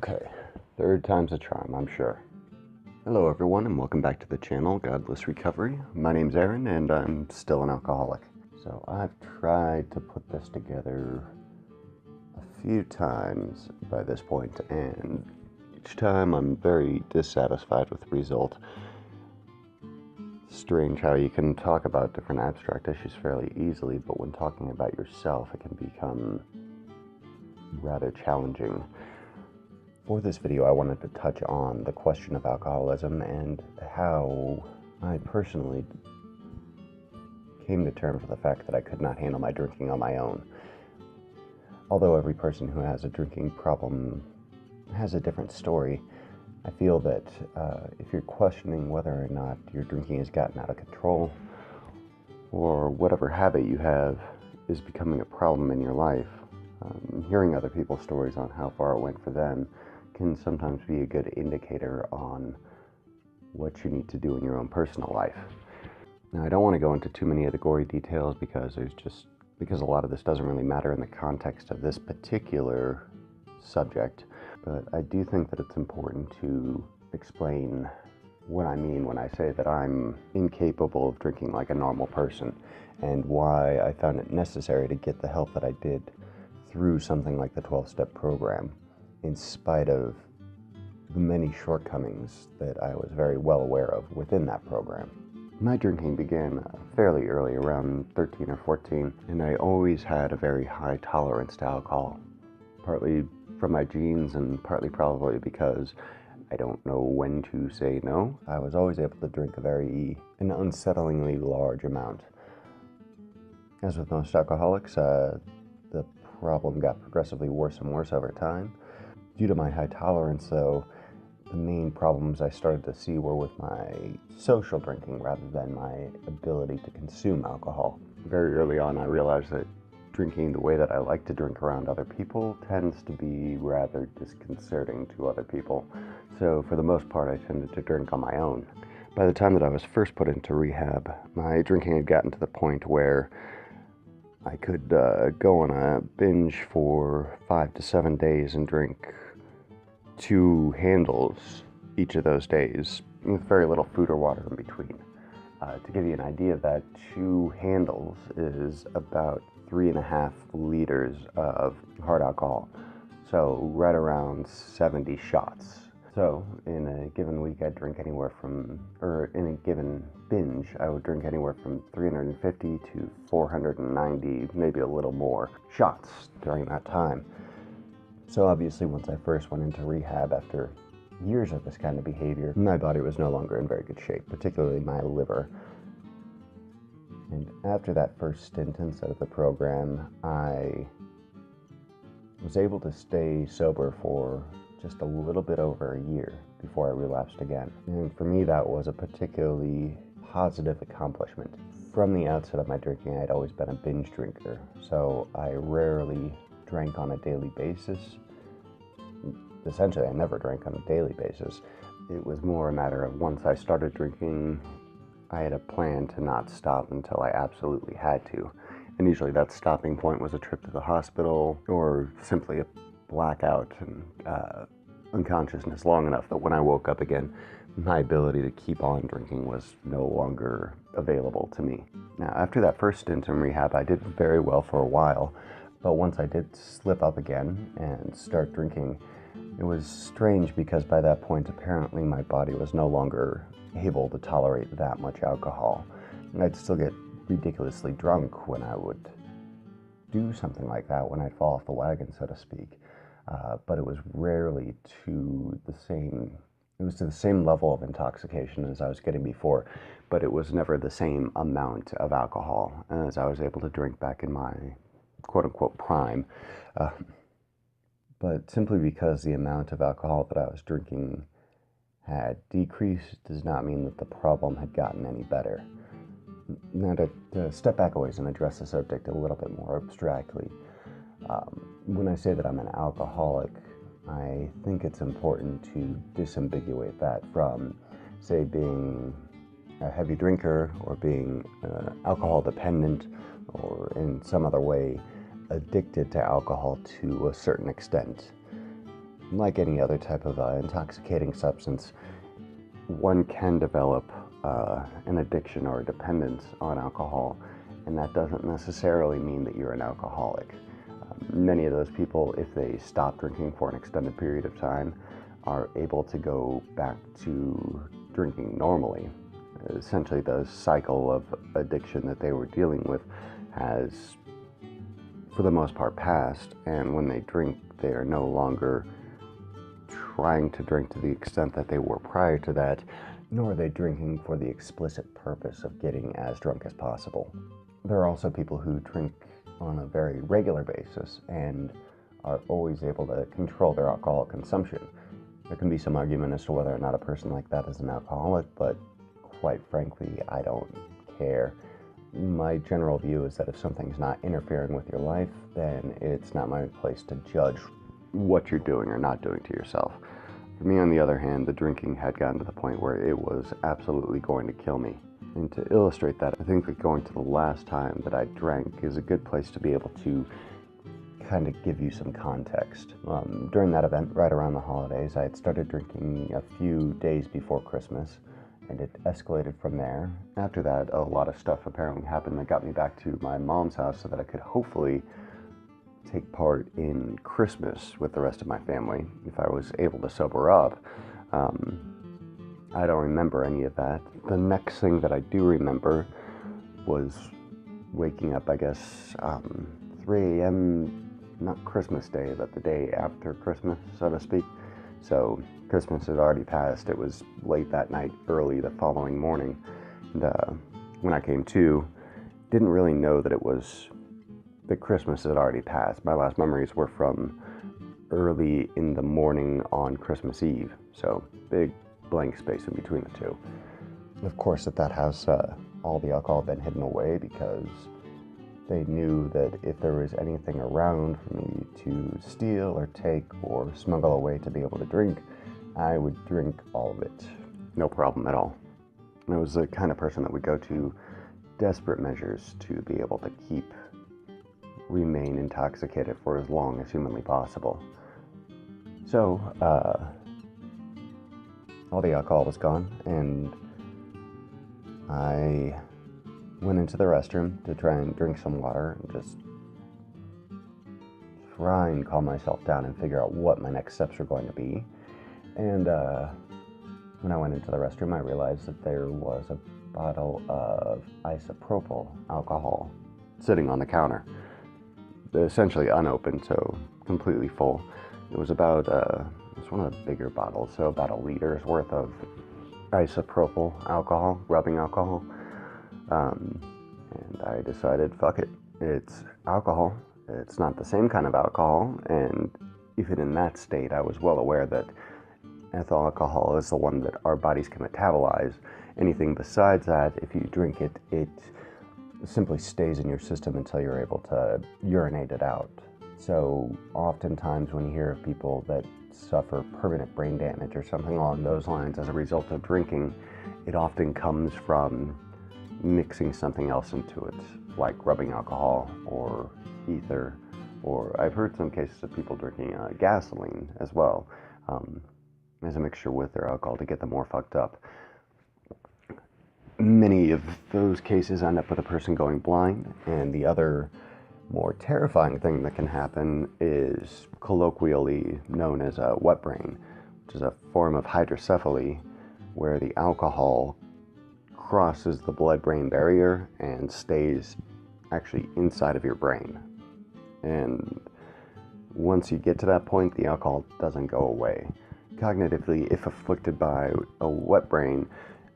Okay, third time's a charm, I'm sure. Hello everyone and welcome back to the channel, Godless Recovery. My name's Aaron and I'm still an alcoholic. So I've tried to put this together a few times by this point, and each time I'm very dissatisfied with the result. Strange how you can talk about different abstract issues fairly easily, but when talking about yourself it can become rather challenging. For this video, I wanted to touch on the question of alcoholism and how I personally came to terms with the fact that I could not handle my drinking on my own. Although every person who has a drinking problem has a different story, I feel that if you're questioning whether or not your drinking has gotten out of control, or whatever habit you have is becoming a problem in your life, hearing other people's stories on how far it went for them can sometimes be a good indicator on what you need to do in your own personal life. Now, I don't want to go into too many of the gory details because a lot of this doesn't really matter in the context of this particular subject, but I do think that it's important to explain what I mean when I say that I'm incapable of drinking like a normal person, and why I found it necessary to get the help that I did through something like the 12-step program, in spite of the many shortcomings that I was very well aware of within that program. My drinking began fairly early, around 13 or 14, and I always had a very high tolerance to alcohol, partly from my genes and partly probably because I don't know when to say no. I was always able to drink an unsettlingly large amount. As with most alcoholics, the problem got progressively worse and worse over time. Due to my high tolerance, though, the main problems I started to see were with my social drinking rather than my ability to consume alcohol. Very early on, I realized that drinking the way that I like to drink around other people tends to be rather disconcerting to other people. So for the most part, I tended to drink on my own. By the time that I was first put into rehab, my drinking had gotten to the point where I could go on a binge for 5 to 7 days and drink 2 handles each of those days, with very little food or water in between. To give you an idea, that 2 handles is about 3.5 liters of hard alcohol, so right around 70 shots. So in a given week, I'd drink anywhere from, or in a given binge, I would drink anywhere from 350 to 490, maybe a little more, shots during that time. So obviously, once I first went into rehab after years of this kind of behavior, my body was no longer in very good shape, particularly my liver. And after that first stint inside of the program, I was able to stay sober for just a little bit over a year before I relapsed again. And for me, that was a particularly positive accomplishment. From the outset of my drinking, I had always been a binge drinker, so I rarely drank on a daily basis. Essentially, I never drank on a daily basis. It was more a matter of once I started drinking, I had a plan to not stop until I absolutely had to. And usually that stopping point was a trip to the hospital or simply a blackout and unconsciousness long enough that when I woke up again, my ability to keep on drinking was no longer available to me. Now, after that first stint in rehab, I did very well for a while, but once I did slip up again and start drinking, it was strange because by that point, apparently my body was no longer able to tolerate that much alcohol. And I'd still get ridiculously drunk when I would do something like that, when I'd fall off the wagon, so to speak. But it was rarely to the same level of intoxication as I was getting before, but it was never the same amount of alcohol as I was able to drink back in my quote-unquote prime. But simply because the amount of alcohol that I was drinking had decreased does not mean that the problem had gotten any better. Now, to step back a ways and address the subject a little bit more abstractly, when I say that I'm an alcoholic, I think it's important to disambiguate that from, say, being a heavy drinker or being alcohol dependent or in some other way addicted to alcohol to a certain extent. like any other type of intoxicating substance, one can develop an addiction or a dependence on alcohol, and that doesn't necessarily mean that you're an alcoholic. Many of those people, if they stop drinking for an extended period of time, are able to go back to drinking normally. Essentially, the cycle of addiction that they were dealing with has, for the most part, passed, and when they drink, they are no longer trying to drink to the extent that they were prior to that, nor are they drinking for the explicit purpose of getting as drunk as possible. There are also people who drink on a very regular basis and are always able to control their alcohol consumption. There can be some argument as to whether or not a person like that is an alcoholic, but quite frankly, I don't care. My general view is that if something's not interfering with your life, then it's not my place to judge what you're doing or not doing to yourself. For me, on the other hand, the drinking had gotten to the point where it was absolutely going to kill me. And to illustrate that, I think that going to the last time that I drank is a good place to be able to kind of give you some context. During that event, right around the holidays, I had started drinking a few days before Christmas, and it escalated from there. After that, a lot of stuff apparently happened that got me back to my mom's house so that I could hopefully take part in Christmas with the rest of my family if I was able to sober up. I don't remember any of that. The next thing that I do remember was waking up, I guess, 3 a.m., not Christmas Day, but the day after Christmas, so to speak. So Christmas had already passed. It was late that night, early the following morning. And when I came to, didn't really know that it was that Christmas had already passed. My last memories were from early in the morning on Christmas Eve. So big blank space in between the two. Of course, at that house, all the alcohol had been hidden away because they knew that if there was anything around for me to steal or take or smuggle away to be able to drink, I would drink all of it. No problem at all. I was the kind of person that would go to desperate measures to be able to remain intoxicated for as long as humanly possible. So, all the alcohol was gone, and I went into the restroom to try and drink some water and just try and calm myself down and figure out what my next steps were going to be. And when I went into the restroom, I realized that there was a bottle of isopropyl alcohol sitting on the counter, essentially unopened, so completely full. It was about it was one of the bigger bottles, so about a liter's worth of isopropyl alcohol, rubbing alcohol. And I decided, fuck it, it's alcohol. It's not the same kind of alcohol, and even in that state, I was well aware that ethyl alcohol is the one that our bodies can metabolize. Anything besides that, if you drink it, it simply stays in your system until you're able to urinate it out. So oftentimes when you hear of people that suffer permanent brain damage or something along those lines as a result of drinking, it often comes from mixing something else into it, like rubbing alcohol or ether, or I've heard some cases of people drinking gasoline as well, as a mixture with their alcohol to get them more fucked up. Many of those cases end up with a person going blind, and the other more terrifying thing that can happen is colloquially known as a wet brain, which is a form of hydrocephaly where the alcohol crosses the blood-brain barrier and stays actually inside of your brain. And once you get to that point, the alcohol doesn't go away. Cognitively, if afflicted by a wet brain,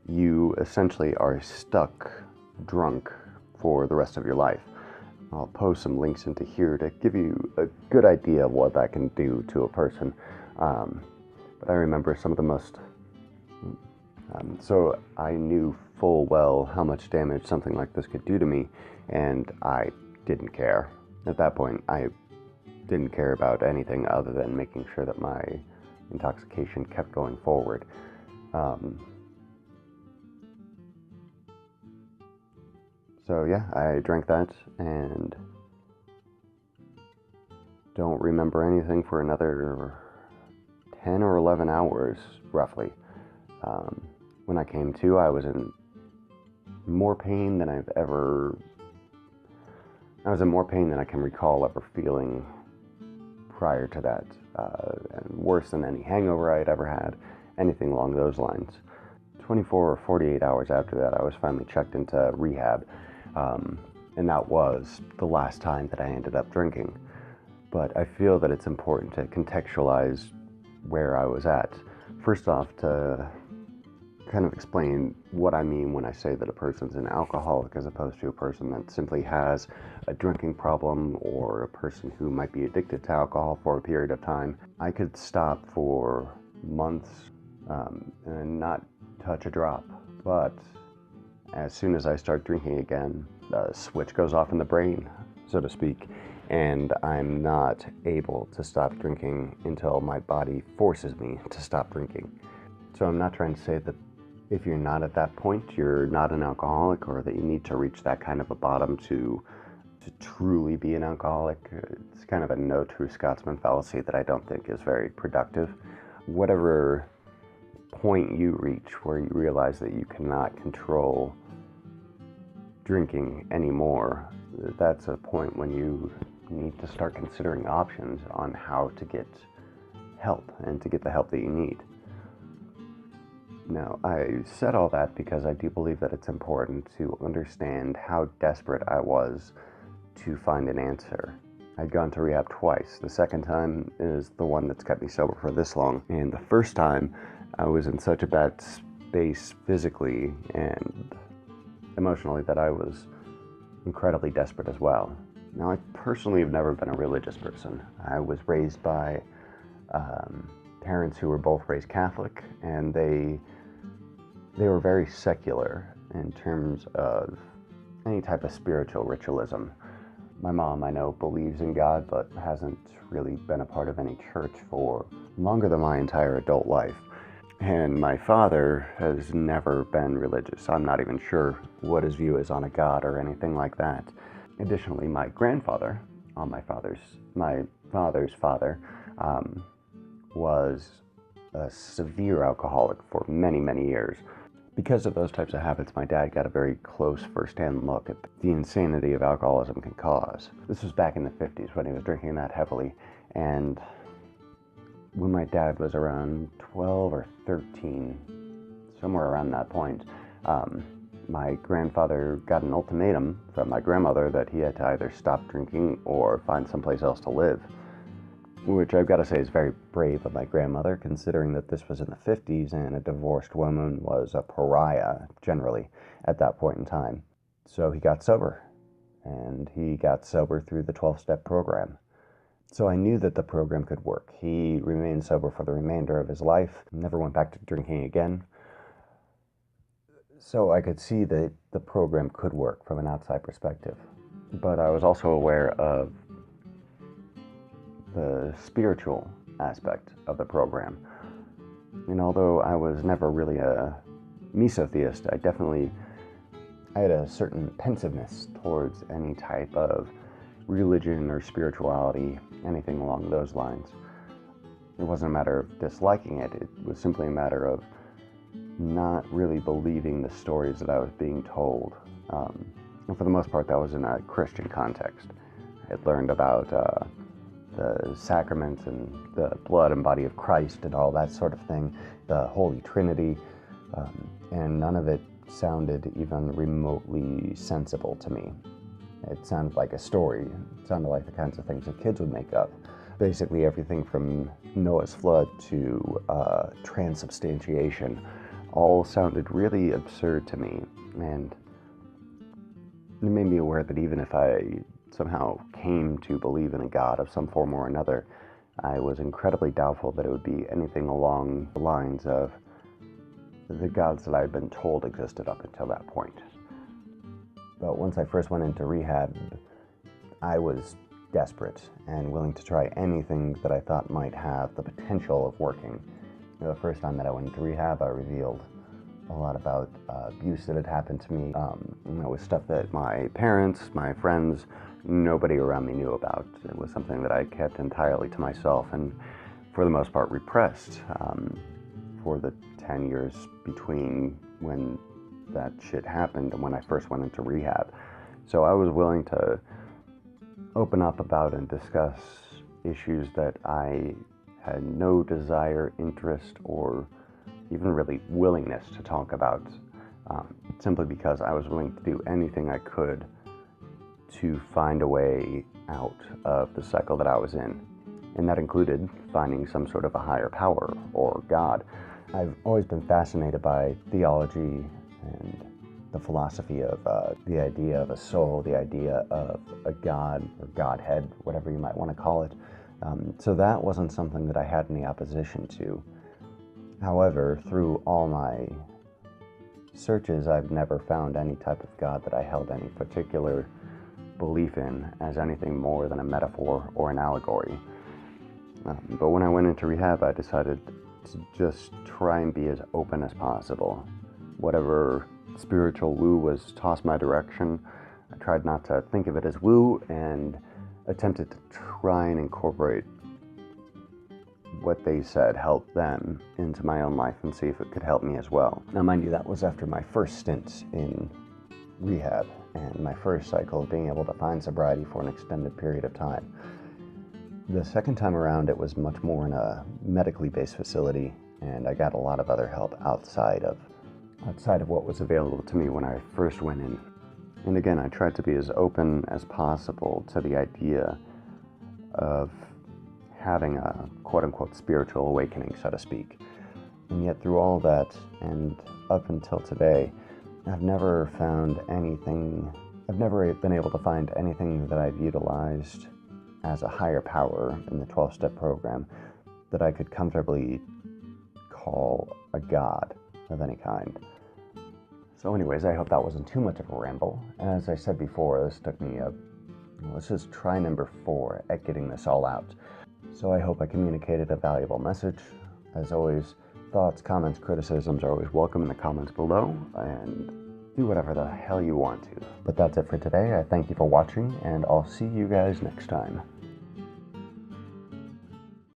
you essentially are stuck drunk for the rest of your life. I'll post some links into here to give you a good idea of what that can do to a person. But I remember some of the most... so I knew full well how much damage something like this could do to me, and I didn't care. At that point, I didn't care about anything other than making sure that my intoxication kept going forward. So yeah, I drank that and don't remember anything for another 10 or 11 hours, roughly. When I came to, I was in more pain than I was in more pain than I can recall ever feeling prior to that, and worse than any hangover I had ever had, anything along those lines. 24 or 48 hours after that, I was finally checked into rehab, and that was the last time that I ended up drinking. But I feel that it's important to contextualize where I was at. First off, to kind of explain what I mean when I say that a person's an alcoholic as opposed to a person that simply has a drinking problem or a person who might be addicted to alcohol for a period of time. I could stop for months and not touch a drop, but as soon as I start drinking again, the switch goes off in the brain, so to speak, and I'm not able to stop drinking until my body forces me to stop drinking. So I'm not trying to say that if you're not at that point, you're not an alcoholic, or that you need to reach that kind of a bottom to truly be an alcoholic. It's kind of a no true Scotsman fallacy that I don't think is very productive. Whatever point you reach where you realize that you cannot control drinking anymore, that's a point when you need to start considering options on how to get help and to get the help that you need. Now, I said all that because I do believe that it's important to understand how desperate I was to find an answer. I'd gone to rehab twice. The second time is the one that's kept me sober for this long. And the first time, I was in such a bad space physically and emotionally that I was incredibly desperate as well. Now, I personally have never been a religious person. I was raised by parents who were both raised Catholic, and they were very secular in terms of any type of spiritual ritualism. My mom, I know, believes in God, but hasn't really been a part of any church for longer than my entire adult life. And my father has never been religious. I'm not even sure what his view is on a God or anything like that. Additionally, my grandfather, my father's father, was a severe alcoholic for many, many years. Because of those types of habits, my dad got a very close first-hand look at the insanity of alcoholism can cause. This was back in the 50s when he was drinking that heavily, and when my dad was around 12 or 13, somewhere around that point, my grandfather got an ultimatum from my grandmother that he had to either stop drinking or find someplace else to live, which I've got to say is very brave of my grandmother, considering that this was in the 50s and a divorced woman was a pariah, generally, at that point in time. So he got sober, and he got sober through the 12-step program. So I knew that the program could work. He remained sober for the remainder of his life, never went back to drinking again. So I could see that the program could work from an outside perspective. But I was also aware of the spiritual aspect of the program. And although I was never really a mesotheist, I had a certain pensiveness towards any type of religion or spirituality, anything along those lines. It wasn't a matter of disliking it, it was simply a matter of not really believing the stories that I was being told. And for the most part, that was in a Christian context. I had learned about the sacraments and the blood and body of Christ and all that sort of thing, the Holy Trinity, and none of it sounded even remotely sensible to me. It sounded like a story. It sounded like the kinds of things that kids would make up. Basically everything from Noah's flood to transubstantiation all sounded really absurd to me, and it made me aware that even if I somehow came to believe in a God of some form or another, I was incredibly doubtful that it would be anything along the lines of the gods that I had been told existed up until that point. But once I first went into rehab, I was desperate and willing to try anything that I thought might have the potential of working. The first time that I went into rehab, I revealed a lot about abuse that had happened to me. It was stuff that my parents, my friends, nobody around me knew about. It was something that I kept entirely to myself, and for the most part, repressed for the 10 years between when that shit happened and when I first went into rehab. So I was willing to open up about and discuss issues that I had no desire, interest, or even really willingness to talk about, simply because I was willing to do anything I could to find a way out of the cycle that I was in. And that included finding some sort of a higher power or God. I've always been fascinated by theology and the philosophy of the idea of a soul, the idea of a God or Godhead, whatever you might want to call it. So that wasn't something that I had any opposition to. However, through all my searches, I've never found any type of God that I held any particular belief in as anything more than a metaphor or an allegory. But when I went into rehab, I decided to just try and be as open as possible. Whatever spiritual woo was tossed my direction, I tried not to think of it as woo and attempted to try and incorporate what they said helped them into my own life and see if it could help me as well. Now, mind you, that was after my first stint in rehab and my first cycle of being able to find sobriety for an extended period of time. The second time around, it was much more in a medically based facility, and I got a lot of other help outside of what was available to me when I first went in. And again, I tried to be as open as possible to the idea of having a quote-unquote spiritual awakening, so to speak. And yet through all that, and up until today, I've never been able to find anything that I've utilized as a higher power in the 12-step program that I could comfortably call a God of any kind. So anyways, I hope that wasn't too much of a ramble. And as I said before, this took me this is try number 4 at getting this all out. So I hope I communicated a valuable message. As always, thoughts, comments, criticisms are always welcome in the comments below, and do whatever the hell you want to. But that's it for today. I thank you for watching, and I'll see you guys next time.